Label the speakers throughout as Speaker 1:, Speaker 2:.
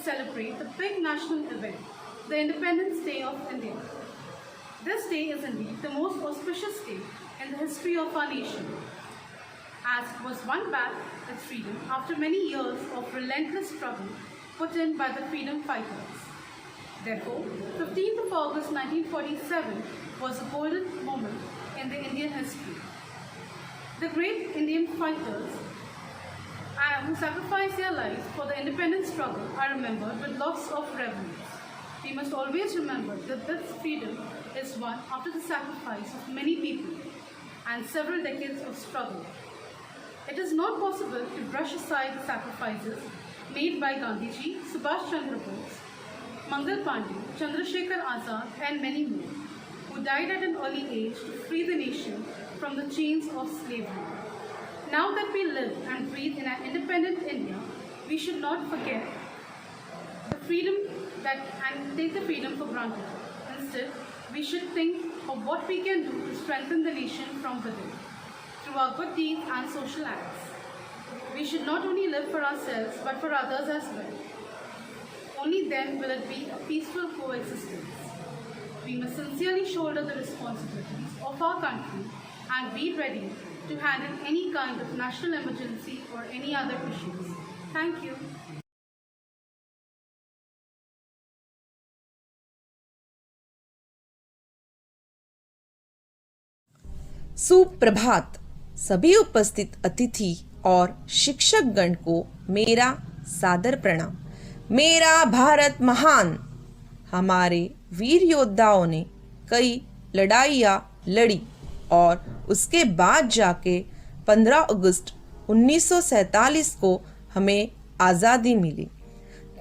Speaker 1: celebrate the big national event, the Independence Day of India. This day is indeed the most auspicious day in the history of our nation, as it was won back its freedom after many years of relentless struggle put in by the freedom fighters. Therefore, 15th of August 1947 was a golden moment in the Indian history. The great Indian fighters who sacrificed their lives for the independence struggle are remembered with lots of reverence. We must always remember that this freedom is won after the sacrifice of many people and several decades of struggle. It is not possible to brush aside the sacrifices made by Gandhiji, Subhash Chandra Bose, Mangal Pandey, Chandrasekhar Azad and many more, who died at an early age to free the nation from the chains of slavery. Now that we live and breathe in an independent India, we should not forget the freedom and take the freedom for granted. Instead, we should think of what we can do to strengthen the nation from within, through our good deeds and social acts. We should not only live for ourselves, but for others as well. Only then will it be a peaceful coexistence. We must sincerely shoulder the responsibilities of our country and be ready to handle any kind of national emergency or any other issues. Thank you.
Speaker 2: सुप्रभात। सभी उपस्थित अतिथि और शिक्षक गण को मेरा सादर प्रणाम। मेरा भारत महान। हमारे वीर योद्धाओं ने कई लड़ाइयाँ लड़ी और उसके बाद जाके 15 अगस्त 1947 को हमें आज़ादी मिली।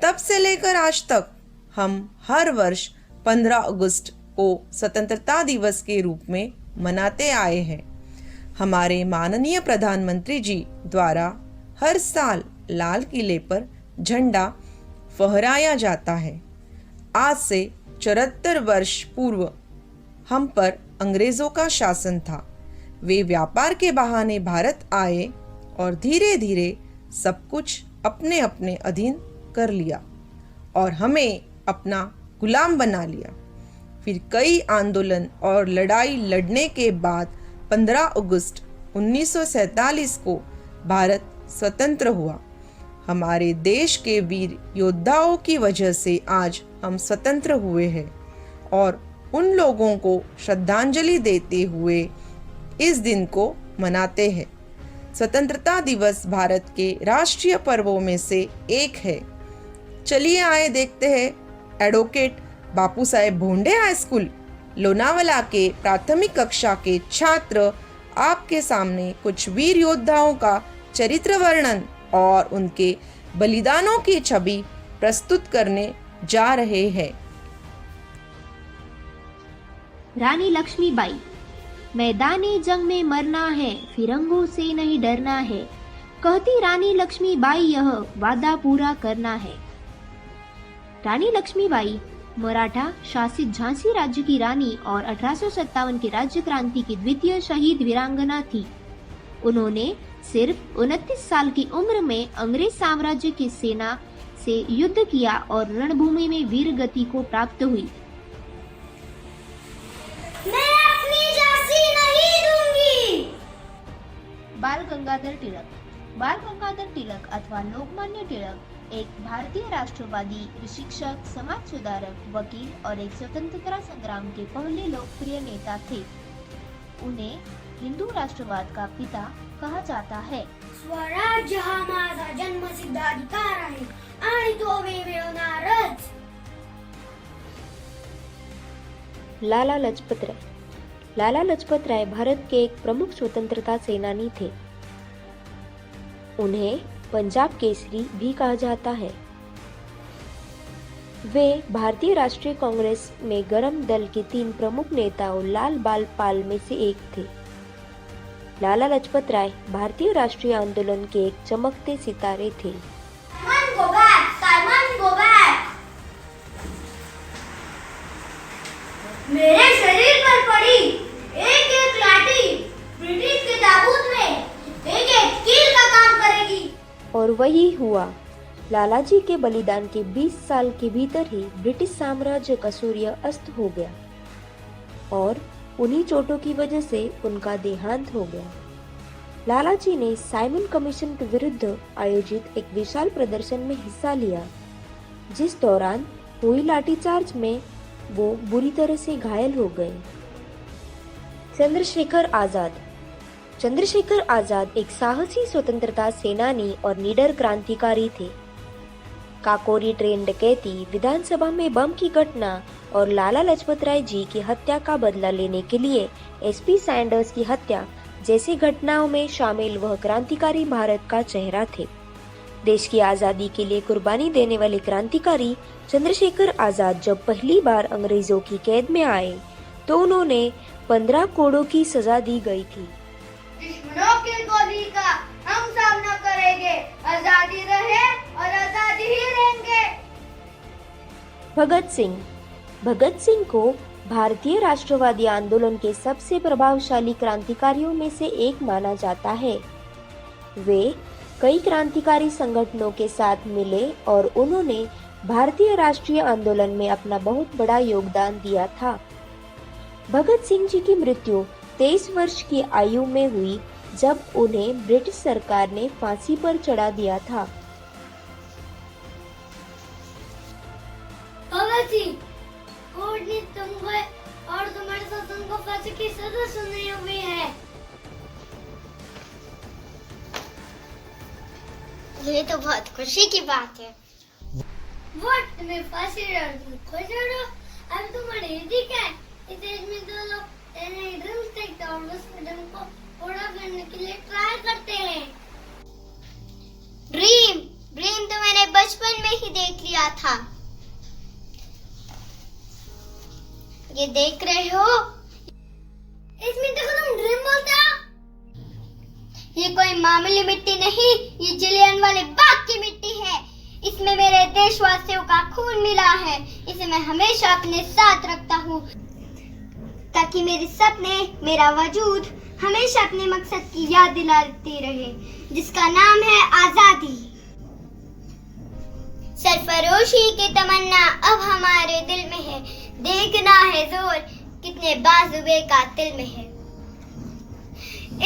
Speaker 2: तब से लेकर आज तक हम हर वर्ष 15 अगस्त को स्वतंत्रता दिवस के रूप में मनाते आए हैं। हमारे माननीय प्रधानमंत्री जी द्वारा हर साल लाल किले पर झंडा फहराया जाता है। आज से 74 वर्ष पूर्व हम पर अंग्रेजों का शासन था। वे व्यापार के बहाने भारत आए और धीरे धीरे सब कुछ अपने अपने अधीन कर लिया और हमें अपना गुलाम बना लिया। फिर कई आंदोलन और लड़ाई लड़ने के बाद 15 अगस्त 1947 को भारत स्वतंत्र हुआ। हमारे देश के वीर योद्धाओं की वजह से आज हम स्वतंत्र हुए हैं और उन लोगों को श्रद्धांजलि देते हुए इस दिन को मनाते हैं। स्वतंत्रता दिवस भारत के राष्ट्रीय पर्वों में से एक है। चलिए आए देखते हैं एडवोकेट बापू साहेब भोंडे हाई स्कूल लोनावला के प्राथमिक कक्षा के छात्र आपके सामने कुछ वीर योद्धाओं का चरित्र वर्णन और उनके बलिदानों की छवि प्रस्तुत करने जा रहे हैं।
Speaker 3: रानी लक्ष्मीबाई। मैदानी जंग में मरना है, फिरंगों से नहीं डरना है, कहती रानी लक्ष्मीबाई यह वादा पूरा करना है। रानी लक्ष्मीबाई मराठा शासित झांसी राज्य की रानी और 1857 की राज्य क्रांति की द्वितीय शहीद वीरांगना थी। उन्होंने सिर्फ 29 साल की उम्र में अंग्रेज साम्राज्य की सेना से युद्ध किया और रणभूमि में वीर गति को प्राप्त हुई।
Speaker 4: मैं अपनी झांसी नहीं दूंगी।
Speaker 3: बाल गंगाधर तिलक। बाल गंगाधर तिलक अथवा लोकमान्य तिलक एक भारतीय राष्ट्रवादी, शिक्षक, समाज सुधारक, वकील और एक स्वतंत्रता संग्राम के पहले लोकप्रिय नेता थे। उन्हें हिंदू राष्ट्रवाद का पिता कहा जाता है।
Speaker 4: स्वराज्य हा माझा जन्मसिद्ध अधिकार आहे आणि तो मी मिळवणारच।
Speaker 3: लाला लजपत राय। लाला लजपत राय भारत के एक प्रमुख स्वतंत्रता सेनानी थे। उन्हें पंजाब केसरी भी कहा जाता है। वे भारतीय राष्ट्रीय कांग्रेस में गरम दल के 3 प्रमुख नेताओं लाल बाल पाल में से एक थे। लाला लजपत राय भारतीय राष्ट्रीय आंदोलन के एक चमकते सितारे थे।
Speaker 4: Simon, go back! Simon, go back! मेरे शरीर पर पड़ी एक एक लाठी ब्रिटिश के ताबूत में एक एक कील का काम करेगी।
Speaker 3: और वही हुआ। लालाजी के बलिदान के 20 साल के भीतर ही ब्रिटिश साम्राज्य का सूर्य अस्त हो गया और उन्हीं चोटों की वजह से उनका देहांत हो गया। लालाजी ने साइमन कमीशन के विरुद्ध आयोजित एक विशाल प्रदर्शन में हिस्सा लिया, जिस दौरान हुई लाठीचार्ज में वो बुरी तरह से घायल हो गए। चंद्रशेखर आजाद एक साहसी स्वतंत्रता सेनानी और निडर क्रांतिकारी थे। काकोरी ट्रेन डकैती, विधानसभा में बम की घटना और लाला लाजपत राय जी की हत्या का बदला लेने के लिए एसपी सैंडर्स की हत्या जैसी घटनाओं में शामिल वह क्रांतिकारी भारत का चेहरा थे। देश की आज़ादी के लिए कुर्बानी देने वाले क्रांतिकारी चंद्रशेखर आजाद जब पहली बार अंग्रेजों की कैद में आए तो उन्होंने 15 कोड़ों की सजा दी गई थी।
Speaker 4: दुश्मनों की गोली का हम सामना करेंगे, आजादी रहे और आजादी ही रहेंगे।
Speaker 3: भगत सिंह को भारतीय राष्ट्रवादी आंदोलन के सबसे प्रभावशाली क्रांतिकारियों में से एक माना जाता है। वे कई क्रांतिकारी संगठनों के साथ मिले और उन्होंने भारतीय राष्ट्रीय आंदोलन में अपना बहुत बड़ा योगदान दिया था। भगत सिंह जी की मृत्यु 23 वर्ष की आयु में हुई जब उन्हें ब्रिटिश सरकार ने फांसी पर चढ़ा दिया था।
Speaker 4: भगत सिंह, कोर्ट ने तुमको और तुम्हारे शासन को फांसी की सजा सुनाई हुई है। ये तो बहुत खुशी की बात है। वो तुम्हें फांसी खुश हो, अब तुम्हारी ठीक है। इस देश में तो लोग ड्रम स्टिक और उस ड्रम को पूरा करने के लिए ट्राई करते हैं। ड्रीम तो मैंने बचपन में ही देख लिया था। ये देख रहे हो, इसमें देखो तुम ड्रीम बोलते हो। ये कोई मामूली मिट्टी नहीं, ये जलियांवाले बाग की मिट्टी है। इसमें मेरे देशवासियों का खून मिला है। इसे मैं हमेशा अपने साथ रखता हूँ ताकि मेरे सपने, मेरा वजूद हमेशा अपने मकसद की याद दिलाती रहे, जिसका नाम है आजादी। सरफरोशी की तमन्ना अब हमारे दिल में है। देखना है जोर कितने बाजुए कातिल में है।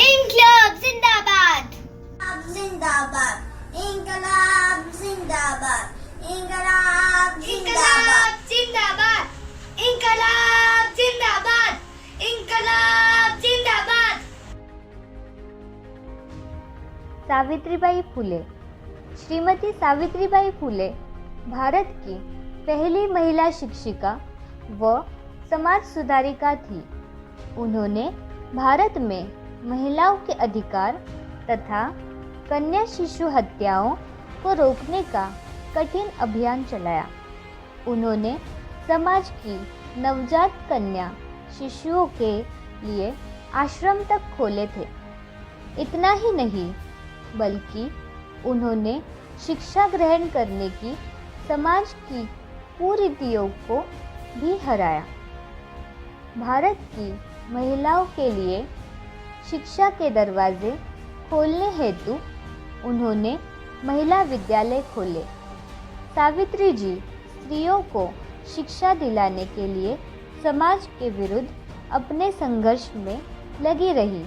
Speaker 4: इंकलाब जिंदाबाद, जिंदाबाद, इंकलाब जिंदाबाद, इंकलाब जिंदाबाद, जिंदाबाद, इंकलाब जिंदाबाद, इंकलाब जिंदाबाद।
Speaker 5: सावित्रीबाई फुले। श्रीमती सावित्रीबाई फुले भारत की पहली महिला शिक्षिका व समाज सुधारिका थी। उन्होंने भारत में महिलाओं के अधिकार तथा कन्या शिशु हत्याओं को रोकने का कठिन अभियान चलाया। उन्होंने समाज की नवजात कन्या शिशुओं के लिए आश्रम तक खोले थे। इतना ही नहीं बल्कि उन्होंने शिक्षा ग्रहण करने की समाज की कुरीतियों को भी हराया। भारत की महिलाओं के लिए शिक्षा के दरवाजे खोलने हेतु उन्होंने महिला विद्यालय खोले। सावित्री जी स्त्रियों को शिक्षा दिलाने के लिए समाज के विरुद्ध अपने संघर्ष में लगी रही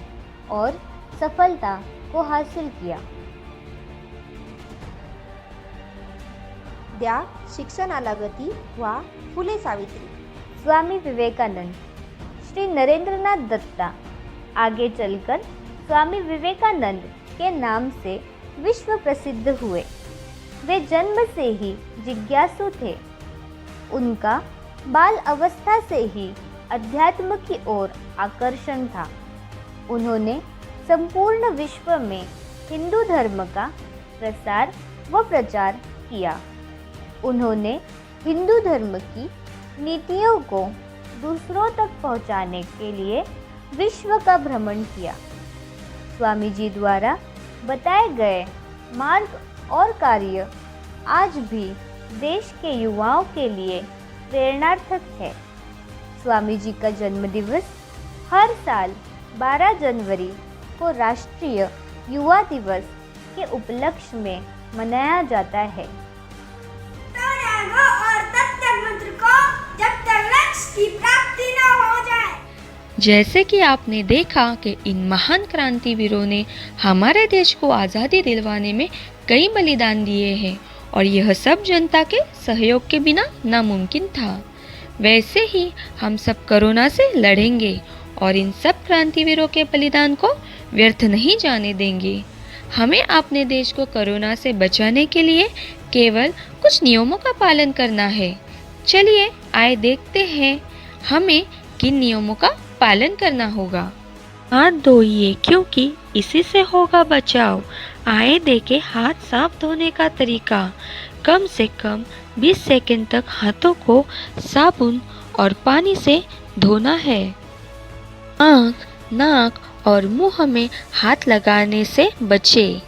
Speaker 5: और सफलता को हासिल किया।
Speaker 3: द्या शिक्षणाला गती वा फुले सावित्री।
Speaker 5: स्वामी विवेकानंद। श्री नरेंद्रनाथ दत्ता आगे चलकर स्वामी विवेकानंद के नाम से विश्व प्रसिद्ध हुए। वे जन्म से ही जिज्ञासु थे। उनका बाल अवस्था से ही अध्यात्म की ओर आकर्षण था। उन्होंने संपूर्ण विश्व में हिंदू धर्म का प्रसार व प्रचार किया। उन्होंने हिंदू धर्म की नीतियों को दूसरों तक पहुंचाने के लिए विश्व का भ्रमण किया। स्वामी जी द्वारा बताए गए मार्ग और कार्य आज भी देश के युवाओं के लिए प्रेरणार्थक है। स्वामी जी का जन्म दिवस हर साल 12 जनवरी को राष्ट्रीय युवा दिवस के उपलक्ष्य में मनाया जाता है।
Speaker 4: लक्ष्य की प्राप्ति न हो जाए।
Speaker 6: जैसे कि आपने देखा कि इन महान क्रांतिवीरों ने हमारे देश को आज़ादी दिलवाने में कई बलिदान दिए हैं और यह सब जनता के सहयोग के बिना नामुमकिन था। वैसे ही हम सब कोरोना से लड़ेंगे और इन सब क्रांतिवीरों के बलिदान को व्यर्थ नहीं जाने देंगे। हमें अपने देश को कोरोना से बचाने के लिए केवल कुछ नियमों का पालन करना है। चलिए आए देखते हैं हमें किन नियमों का पालन करना होगा। हाथ धोइए क्योंकि इसी से होगा बचाव। आए देखे हाथ साफ धोने का तरीका। कम से कम 20 सेकंड तक हाथों को साबुन और पानी से धोना है। आँख, नाक और मुंह में हाथ लगाने से बचें।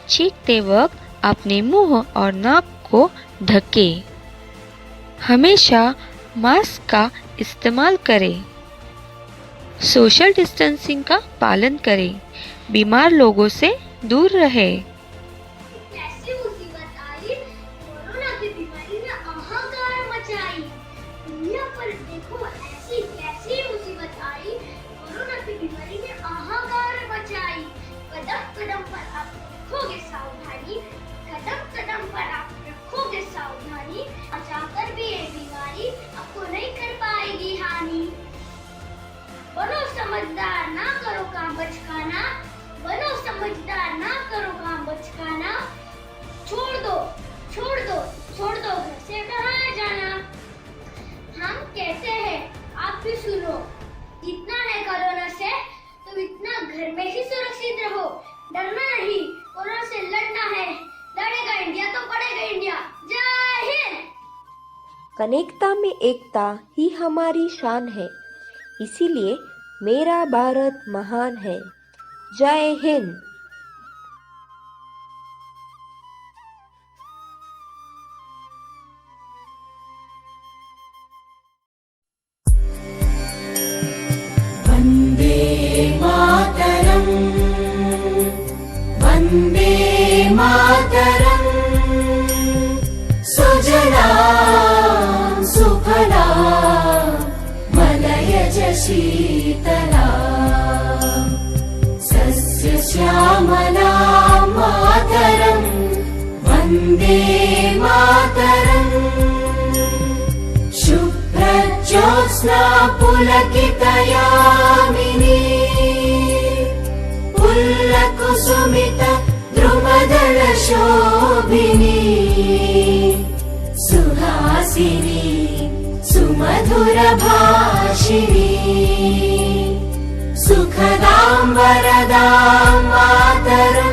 Speaker 6: छींकते वक्त अपने मुंह और नाक को ढकें। हमेशा मास्क का इस्तेमाल करें। सोशल डिस्टेंसिंग का पालन करें। बीमार लोगों से दूर रहें।
Speaker 4: कैसी मुसीबत आई, कोरोना की बीमारी ने हाहाकार मचाई। दुनिया पर देखो ऐसी कैसी मुसीबत आई, कोरोना की बीमारी ने हाहाकार मचाई। कदम कदम पर आप रखोगे सावधानी, कदम कदम पर आप रखोगे सावधानी, अचाकर भी ये बीमारी आपको नहीं कर पाएगी हानि। बनो समझदार, ना करो काम बचकाना, बनो समझदार, ना करो काम बचकाना। छोड़ दो छोड़ दो छोड़ दो घर से बाहर जाना। हम कहते हैं आप भी सुनो, जितना है कोरोना से तुम इतना घर में ही सुरक्षित रहो। डरना नहीं, कोरोना से लड़ना है। लड़ेगा इंडिया तो पड़ेगा इंडिया। जय हिंद।
Speaker 7: अनेकता में एकता ही हमारी शान है, इसीलिए मेरा भारत महान है। जय हिंद।
Speaker 8: वन्दे मातरम्, वन्दे मातरम्। सुजलां सुफलां मलयज शीतलां, सस्यश्यामलां मातरम्, वन्दे मातरम्। शुभ्रज्योत्स्ना पुलकितयामिनी, पुल्लकुसुमित द्रुमदलशोभिनी, सुहासिनी सुमधुरभाषिणी, सुखदां वरदां मातरम्।